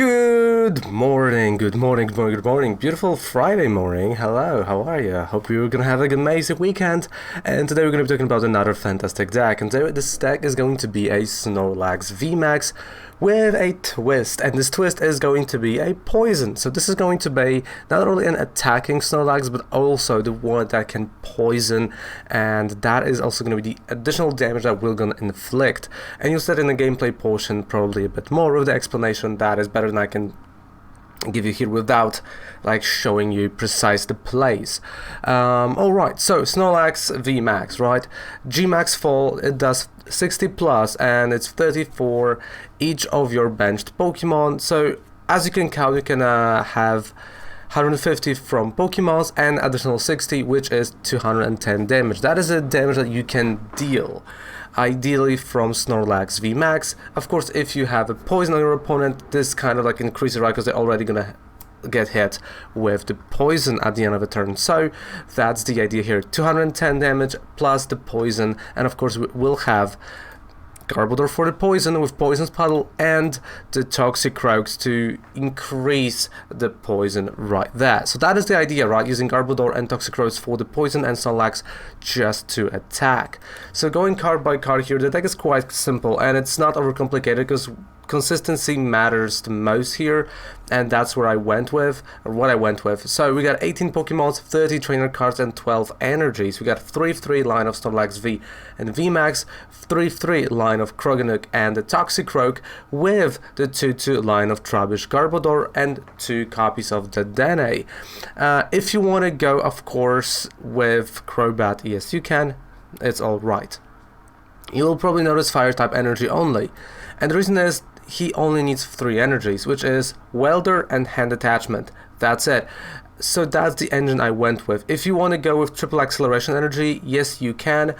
Good morning, good morning, good morning, good morning. Beautiful Friday morning. Hello, how are you? Hope you're gonna have an amazing weekend. And today we're gonna be talking about another fantastic deck. And today this deck is going to be a Snorlax VMAX with a twist. And this twist is going to be a poison. So this is going to be not only an attacking Snorlax, but also the one that can poison. And that is also gonna be the additional damage that we're gonna inflict. And you'll see that in the gameplay portion probably a bit more with the explanation that is better than I can give you here without like showing you precise the plays. Alright, so Snorlax VMAX, right? Gmax fall, it does 60 plus and it's 30 for each of your benched Pokemon. So as you can count, you can have 150 from Pokemons and additional 60, which is 210 damage. That is a damage that you can deal, ideally from Snorlax VMAX. Of course, if you have a poison on your opponent, this kind of like increases, right, because they're already gonna get hit with the poison at the end of the turn. So that's the idea here, 210 damage plus the poison, and of course we'll have Garbodor for the poison with Poison's Puddle and the Toxicroaks to increase the poison right there. So that is the idea, right? Using Garbodor and Toxicroaks for the poison and Snorlax just to attack. So going card by card here, the deck is quite simple and it's not overcomplicated because consistency matters the most here, and that's where I went with, or what I went with. So we got 18 Pokemons, 30 trainer cards, and 12 energies. We got 3-3 line of Snorlax V and VMAX, 3-3 line of Croagunk and the Toxicroak, with the 2-2 line of Trubbish Garbodor and 2 copies of Dedenne. If you want to go, of course, with Crobat, yes you can, it's alright. You'll probably notice fire type energy only, and the reason is he only needs 3 energies, which is Welder and Hand Attachment. That's it. So that's the engine I went with. If you want to go with triple acceleration energy, yes you can,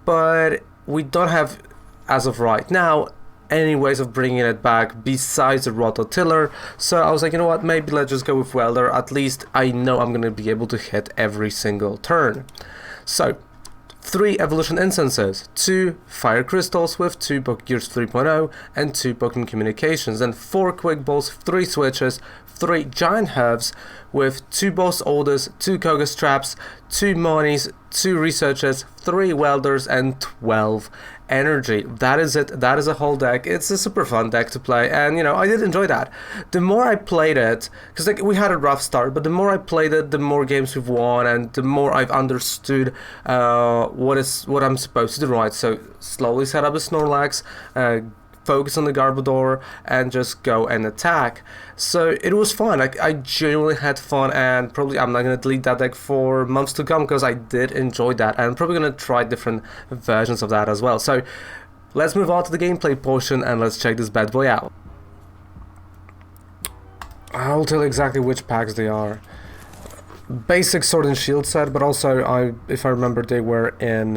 but we don't have, as of right now, any ways of bringing it back besides the Rototiller. So I was like, you know what, maybe let's just go with Welder. At least I know I'm going to be able to hit every single turn. So 3 Evolution Incenses, 2 Fire Crystals with 2 Pokégears 3.0 and 2 Pokémon Communications, and 4 Quick Balls, 3 Switches, 3 Giant Hearths with 2 Boss Orders, 2 Koga Straps, 2 Marnies, 2 Researches, 3 Welders, and 12 energy. That is it. That is a whole deck. It's a super fun deck to play, and you know, I did enjoy that. The more I played it, because like we had a rough start, but the more I played it, the more games we've won, and the more I've understood what I'm supposed to do, right? So slowly set up a Snorlax, focus on the Garbodor, and just go and attack. So it was fun. I genuinely had fun, and probably I'm not going to delete that deck for months to come because I did enjoy that, and I'm probably going to try different versions of that as well. So let's move on to the gameplay portion and let's check this bad boy out. I'll tell you exactly which packs they are. Basic Sword and Shield set, but also if I remember, they were in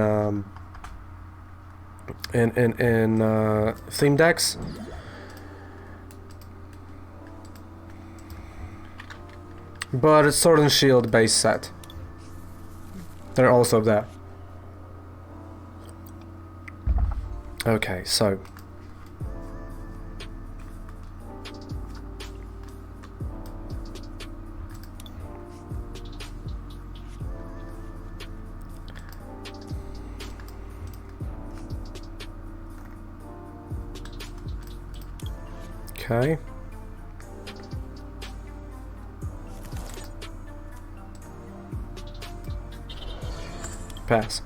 theme decks. But it's Sword and Shield base set. They're also there. Okay, so okay. Pass.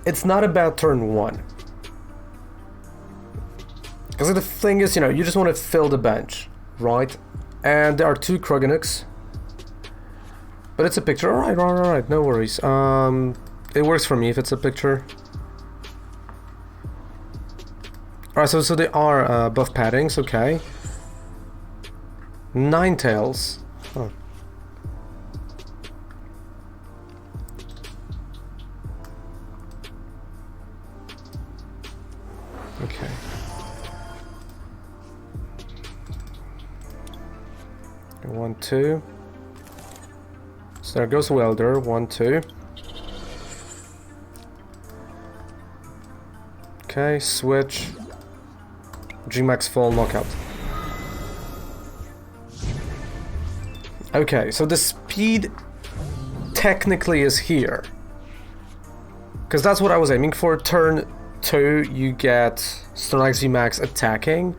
It's not about turn 1. Because the thing is, you know, you just want to fill the bench, right? And there are 2 Croagunks. But it's a picture. Alright, no worries. It works for me if it's a picture. Alright, so they are buff paddings, okay. Ninetales. Oh. Okay. One, 2. So there goes Welder. 1, 2. Okay, switch. Gmax fall knockout. Okay, so the speed technically is here. Because that's what I was aiming for. Turn 2, you get Snorlax VMAX attacking.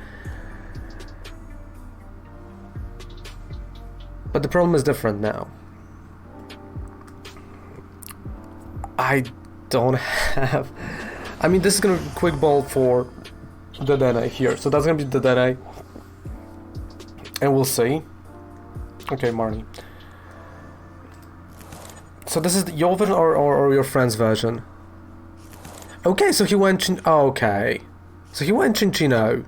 But the problem is different now. I don't have... I mean, this is gonna be quick ball for Dedenne here. So that's gonna be Dedenne. And we'll see. Okay, Marnie. So this is the Joven or your friend's version? Okay, so he went oh, okay. So he went Chinchino.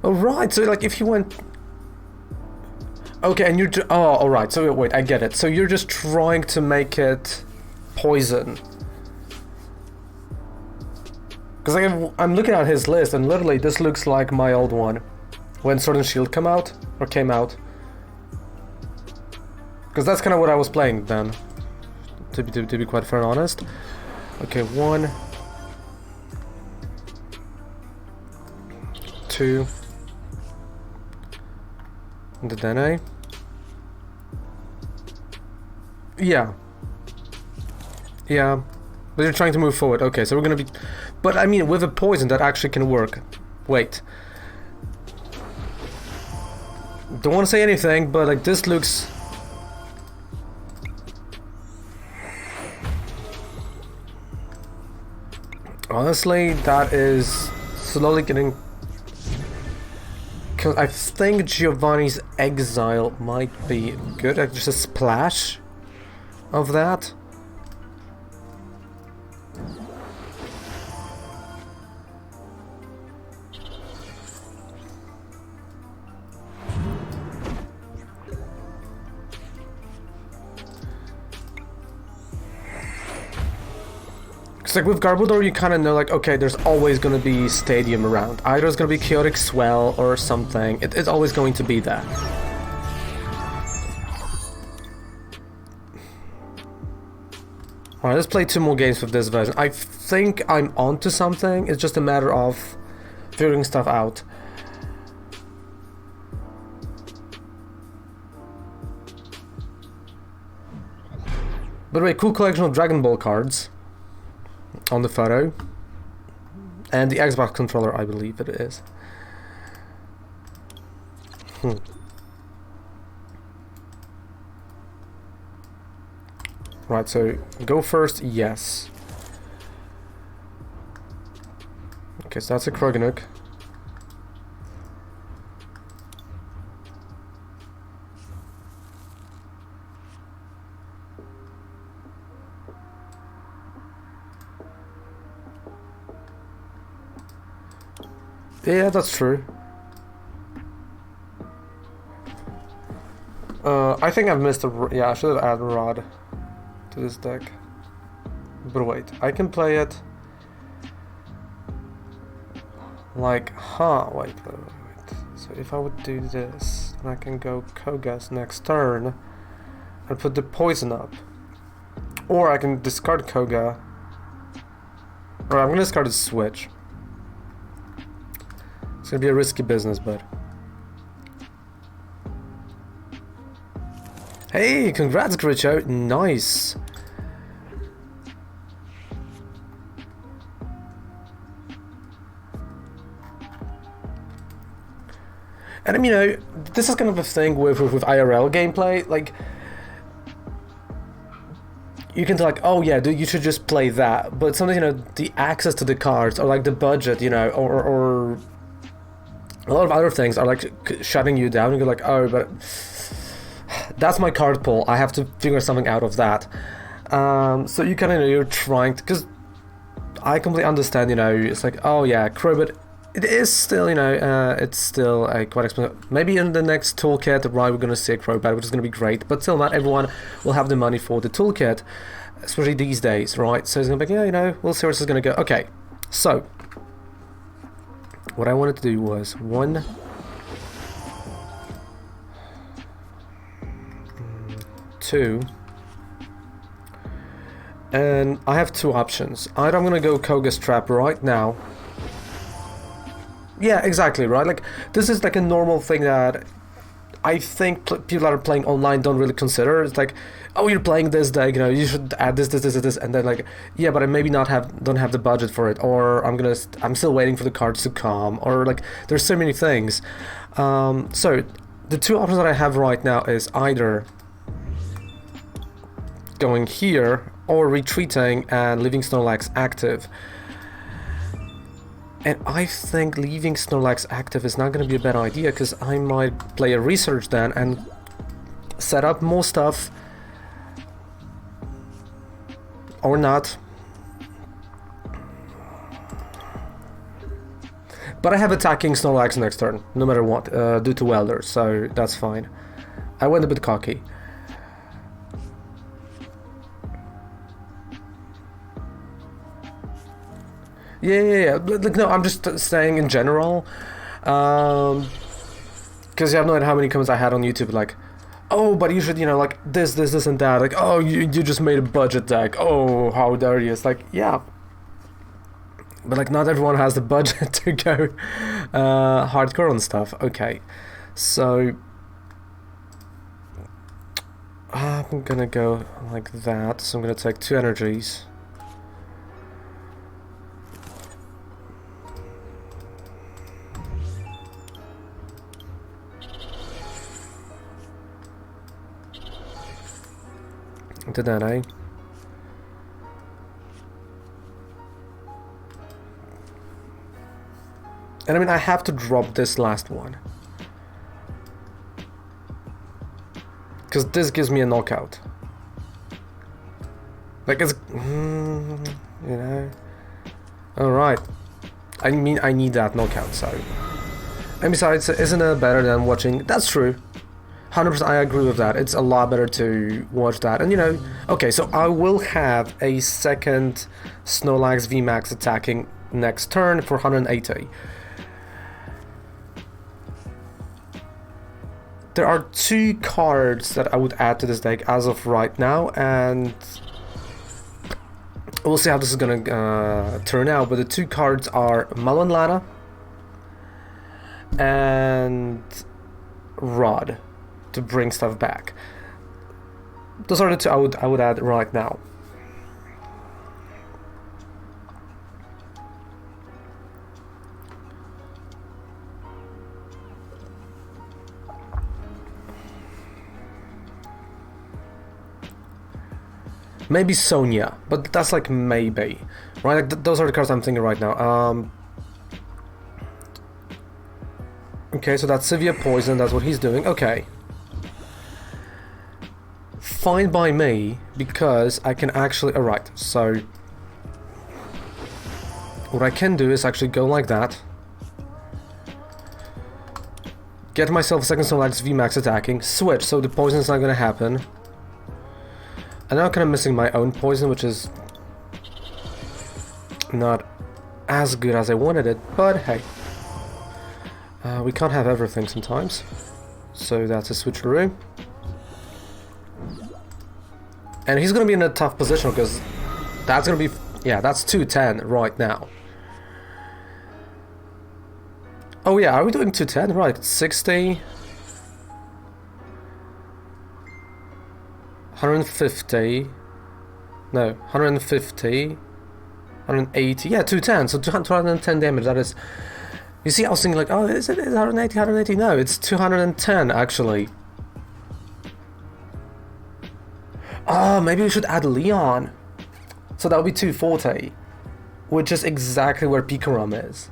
Oh, right, so like if he went... Okay, and you're... Oh, alright, so wait, I get it. So you're just trying to make it poison. Because like, I'm looking at his list, and literally this looks like my old one. When Sword and Shield came out. Because that's kind of what I was playing then. To be quite fair and honest. Okay, 1... 2... Dedenne. Yeah. Yeah. But you're trying to move forward. Okay, so we're gonna be... But I mean, with a poison that actually can work. Wait. Don't want to say anything, but like this looks... Honestly, that is slowly getting... Because I think Giovanni's Exile might be good. Like just a splash of that. Like with Garbodor, you kind of know, like, okay, there's always going to be Stadium around. Either it's going to be Chaotic Swell or something. It's always going to be that. Alright, let's play 2 more games with this version. I think I'm onto something. It's just a matter of figuring stuff out. By the way, cool collection of Dragon Ball cards. On the photo, and the Xbox controller, I believe it is. Right, so go first, yes. Okay, so that's a Croagunk. Yeah, that's true. I think I've missed a... Yeah, I should have added Rod to this deck. But wait, I can play it... Like, wait. So if I would do this, then I can go Koga's next turn and put the poison up. Or I can discard Koga. Or I'm gonna discard the Switch. It's gonna be a risky business, but... Hey, congrats, Gricho! Nice! And I mean, you know, this is kind of a thing with IRL gameplay, like... You can tell, like, oh yeah, dude, you should just play that, but sometimes, you know, the access to the cards, or like the budget, you know, or a lot of other things are like shutting you down, and you're like, oh, but that's my card pool, I have to figure something out of that. So you kind of, you know, you're trying to, because I completely understand, you know, it's like, oh yeah, Crow, but it is still, you know, it's still quite expensive. Maybe in the next toolkit, right, we're going to see a Crobat, which is going to be great, but still not everyone will have the money for the toolkit, especially these days, right? So it's going to be, yeah, you know, we'll see where this is going to go. Okay, so what I wanted to do was 1, 2, And I have two options. Either I'm gonna go Koga's Trap right now. Yeah, exactly, right? Like, this is like a normal thing that I think people that are playing online don't really consider. It's like, oh, you're playing this deck, you know, you should add this, and then like, yeah, but I maybe don't have the budget for it, or I'm still waiting for the cards to come, or like, there's so many things. So the two options that I have right now is either going here or retreating and leaving Snorlax active. And I think leaving Snorlax active is not going to be a bad idea, because I might play a research then and set up more stuff. Or not. But I have attacking Snorlax next turn, no matter what, due to Welder, so that's fine. I went a bit cocky. Yeah. Like, no, I'm just saying in general. Because you have no idea how many comments I had on YouTube, like, oh, but you should, you know, like, this, and that. Like, oh, you just made a budget deck. Oh, how dare you. It's like, yeah. But, like, not everyone has the budget to go hardcore on stuff. Okay. So, I'm gonna go like that. So I'm gonna take 2 energies. Did that, eh? And I mean, I have to drop this last one, because this gives me a knockout. Like, it's... you know... Alright. I mean, I need that knockout, so... And besides, isn't it better than watching... That's true. 100%, I agree with that. It's a lot better to watch that. And, you know... Okay, so I will have a second Snorlax VMAX attacking next turn for 180. There are 2 cards that I would add to this deck as of right now, and we'll see how this is gonna turn out. But the 2 cards are Malon and Rod to bring stuff back. Those are the 2 I would add right now. Maybe Sonia, but that's like maybe, right? Like those are the cards I'm thinking right now. Okay, so that's severe poison. That's what he's doing. Okay, fine by me, because I can actually. Alright, so what I can do is actually go like that, get myself a second Snorlax VMAX attacking, switch, so the poison's not gonna happen. And now I'm kind of missing my own poison, which is not as good as I wanted it, but hey. We can't have everything sometimes. So that's a switcheroo. And he's going to be in a tough position, because that's going to be... Yeah, that's 210 right now. Oh yeah, are we doing 210? Right, 60... 150, no, 150, 180, yeah, 210, so 210 damage, that is, you see, I was thinking like, oh, is it 180, no, it's 210, actually. Oh, maybe we should add Leon, so that would be 240, which is exactly where Pikarom is.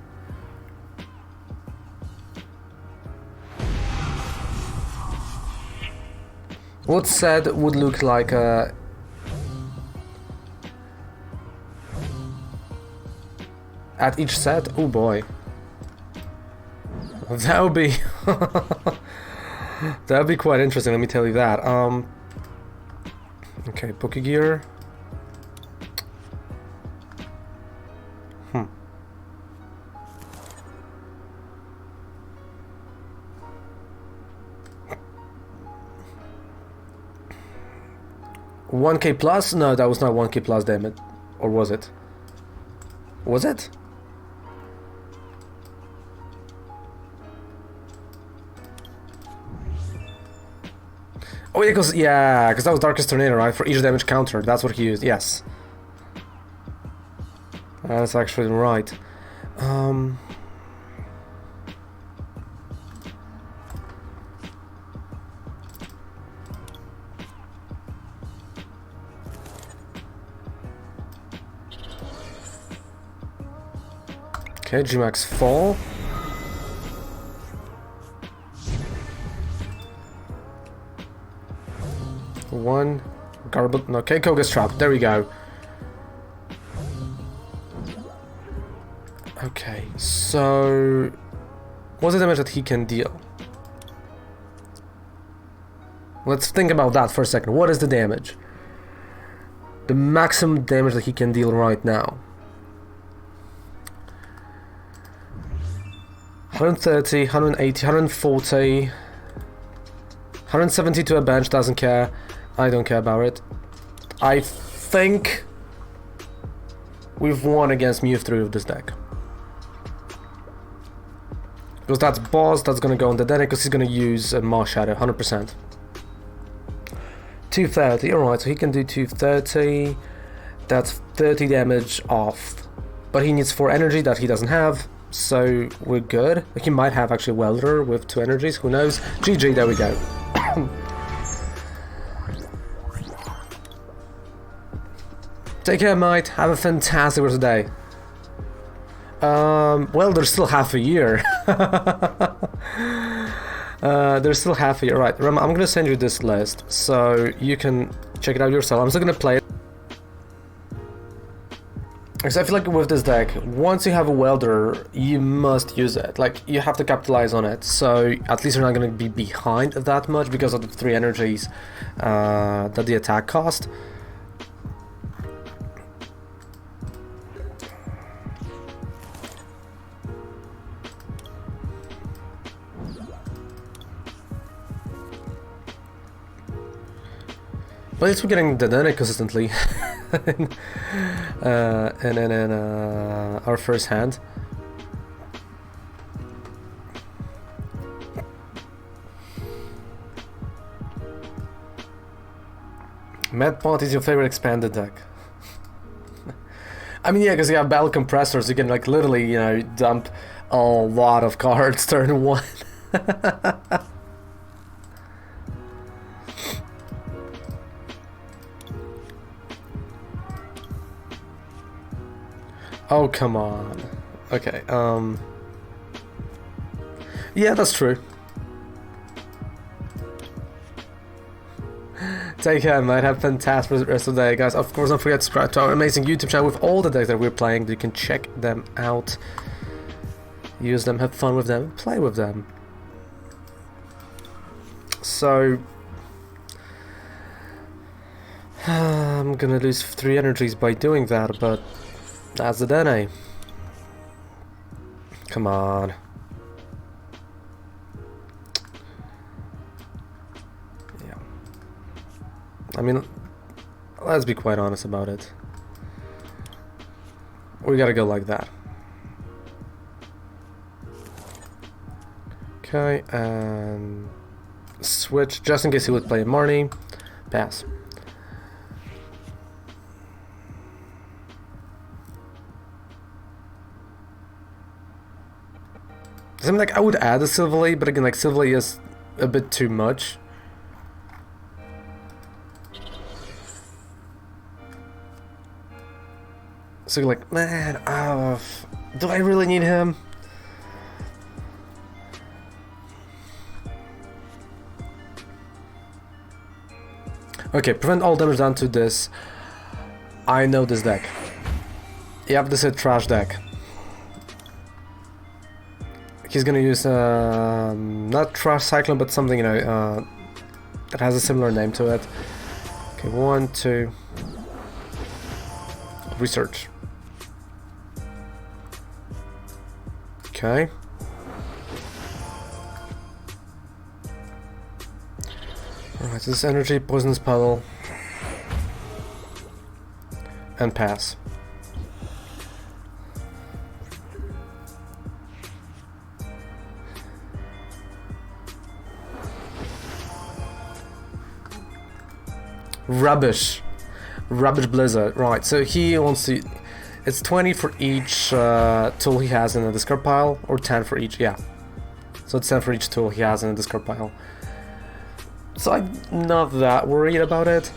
What said would look like a... At each set? Oh boy. That would be... that would be quite interesting, let me tell you that. Okay, Pokégear. 1k plus? No, that was not 1k plus damage. Or was it? Was it? Oh yeah, because that was Darkest Tornado, right? For each damage counter, that's what he used, yes. That's actually right. Okay, GMAX fall. One Garbodor. Okay, Koga's trapped. There we go. Okay, so what's the damage that he can deal? Let's think about that for a second. What is the damage? The maximum damage that he can deal right now. 130, 180, 140, 170 to a bench, doesn't care. I don't care about it. I think we've won against Mew3 of this deck. Because that's boss, that's gonna go on the Dedenne because he's gonna use Mars Shadow, 100%. 230, alright, so he can do 230. That's 30 damage off. But he needs 4 energy that he doesn't have. So we're good. He might have actually Welder with 2 energies, who knows. GG, there we go. Take care, mate. Have a fantastic rest of the day. Well, there's still half a year. There's still half a year. Right, Rem, I'm gonna send you this list so you can check it out yourself. I'm still gonna play it. Because I feel like with this deck, once you have a Welder, you must use it. Like, you have to capitalize on it. So at least you're not gonna be behind that much because of the 3 energies that the attack cost. But it's getting Dedenne consistently in our first hand. Medpot is your favorite expanded deck. I mean, yeah, because you have battle compressors, you can like literally, you know, dump a lot of cards turn 1. Oh, come on. Okay, yeah, that's true. Take care, mate. Have a fantastic rest of the day, guys. Of course, don't forget to subscribe to our amazing YouTube channel with all the decks that we're playing. You can check them out, use them, have fun with them, play with them. So, I'm gonna lose 3 energies by doing that, but that's the Dedenne. Come on. Yeah. I mean, let's be quite honest about it. We gotta go like that. Okay, and switch, just in case he would play Marnie. Pass. I mean, like, I would add a Silverly, but again, like, Silverly is a bit too much. So you're like, man, do I really need him? Okay, prevent all damage down to this. I know this deck. Yep, this is a trash deck. He's gonna use not Trash Cyclone, but something, you know, that has a similar name to it. Okay, 1, 2. Research. Okay. Alright, this energy, poisonous puddle. and pass. Rubbish Blizzard. Right, so he wants to... It's 20 for each tool he has in the discard pile, or 10 for each, yeah. So it's 10 for each tool he has in the discard pile. So I'm not that worried about it.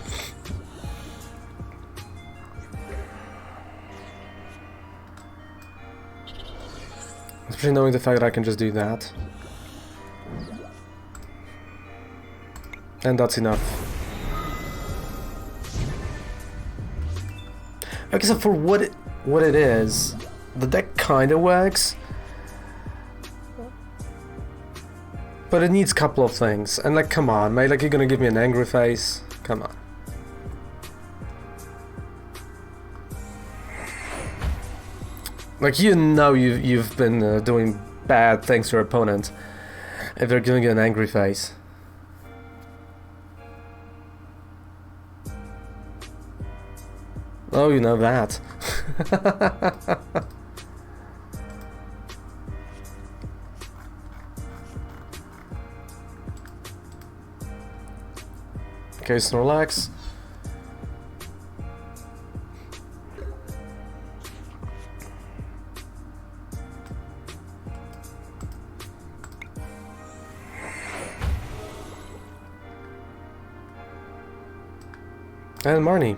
Especially knowing the fact that I can just do that. And that's enough. Okay, so for what it is, the deck kinda works. But it needs a couple of things. And like, come on, mate, like you're gonna give me an angry face? Come on. Like, you know you've been doing bad things to your opponent if they're giving you an angry face. Oh, you know that. Okay, Snorlax. And Marnie.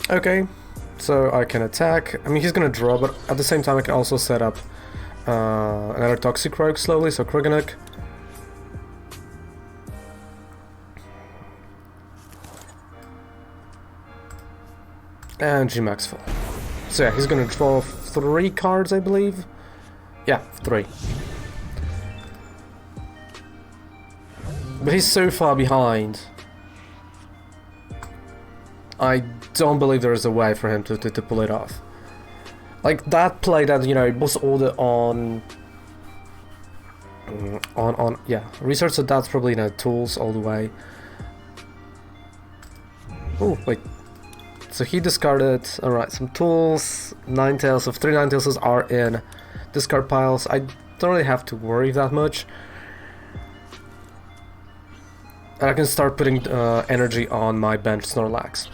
Okay, so I can attack. I mean, he's gonna draw, but at the same time I can also set up another Toxicroak slowly, so Croagunk. And GMAX full. So yeah, he's gonna draw 3 cards, I believe. Yeah, 3. But he's so far behind. I don't believe there is a way for him to pull it off. Like that play that, you know, boss order on yeah, research, so that's probably, you know, tools all the way. Oh wait, so he discarded, alright, some tools, Ninetales, so 3 Ninetales are in discard piles. I don't really have to worry that much. And I can start putting energy on my bench Snorlax.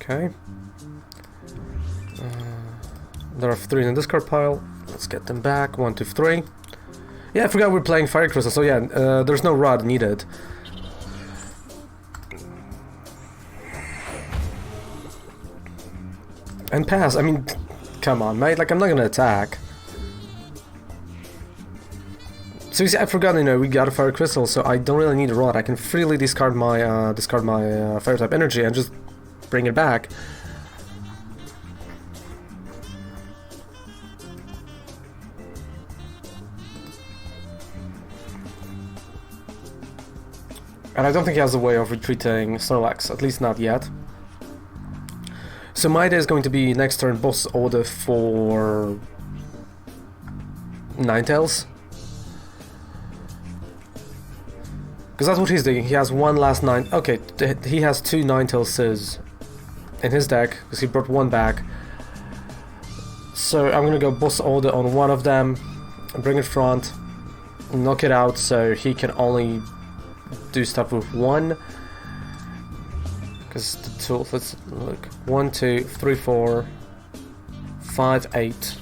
Okay. There are 3 in the discard pile. Let's get them back. 1, 2, 3. Yeah, I forgot we're playing Fire Crystal, so yeah, there's no rod needed. And pass. I mean, come on, mate. Like, I'm not gonna attack. So you see, I forgot. You know, we got a Fire Crystal, so I don't really need a rod. I can freely discard my Fire type energy and just bring it back. And I don't think he has a way of retreating Snorlax, at least not yet. So my idea is going to be next turn boss order for Ninetales. Because that's what he's doing. He has one last 9. Okay, he has 2 Ninetales in his deck, because he brought 1 back. So I'm gonna go boss order on one of them, bring it front, knock it out so he can only do stuff with 1. Because the tool, let's look. 1, 2, 3, 4, 5, 8.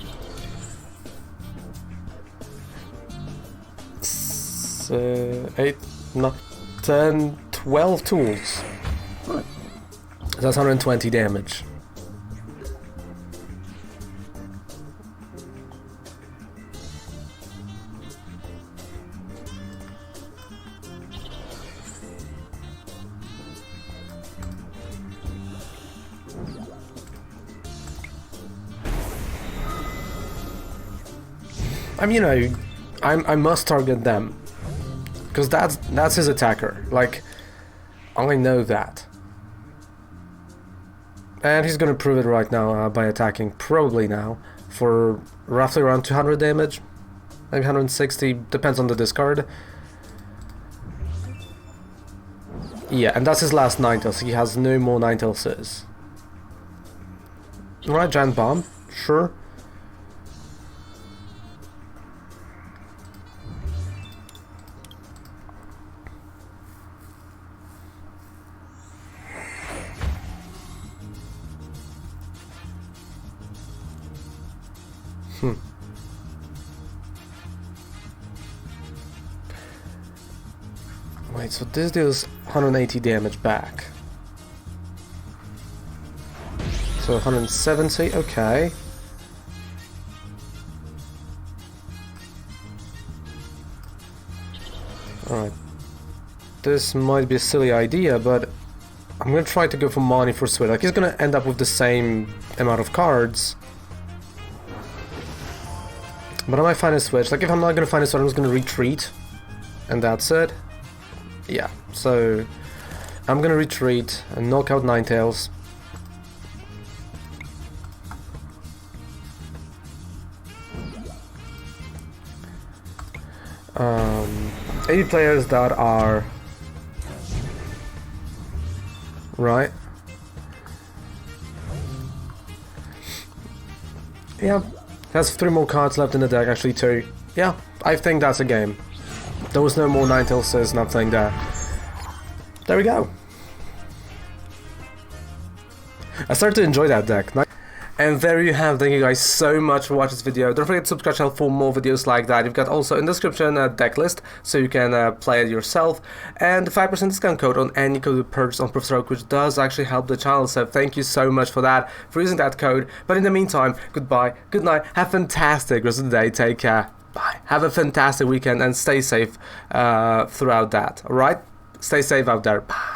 8, not 10, 12 tools. That's 120 damage. I mean, you know, I must target them, because that's his attacker. Like, I know that. And he's gonna prove it right now by attacking, probably now, for roughly around 200 damage. Maybe 160, depends on the discard. Yeah, and that's his last Ninetales. He has no more Ninetaleses. Alright, Giant Bomb, sure. Wait, so this deals 180 damage back. So 170, okay. Alright. This might be a silly idea, but I'm gonna try to go for Marnie for Switch. Like, he's gonna end up with the same amount of cards. But I might find a Switch. Like, if I'm not gonna find a Switch, I'm just gonna retreat. And that's it. Yeah, so I'm gonna retreat and knock out Ninetales. 80 players that are right. Yeah, has 3 more cards left in the deck, actually 2. Yeah, I think that's a game. There was no more Ninetales, nothing there. There we go. I started to enjoy that deck. And there you have. Thank you guys so much for watching this video. Don't forget to subscribe to the channel for more videos like that. You've got also in the description a deck list, so you can play it yourself. And 5% discount code on any code you purchase on Professor Oak, which does actually help the channel. So thank you so much for that, for using that code. But in the meantime, goodbye, good night, have a fantastic rest of the day, take care, bye. Have a fantastic weekend and stay safe throughout that, alright? Stay safe out there, bye.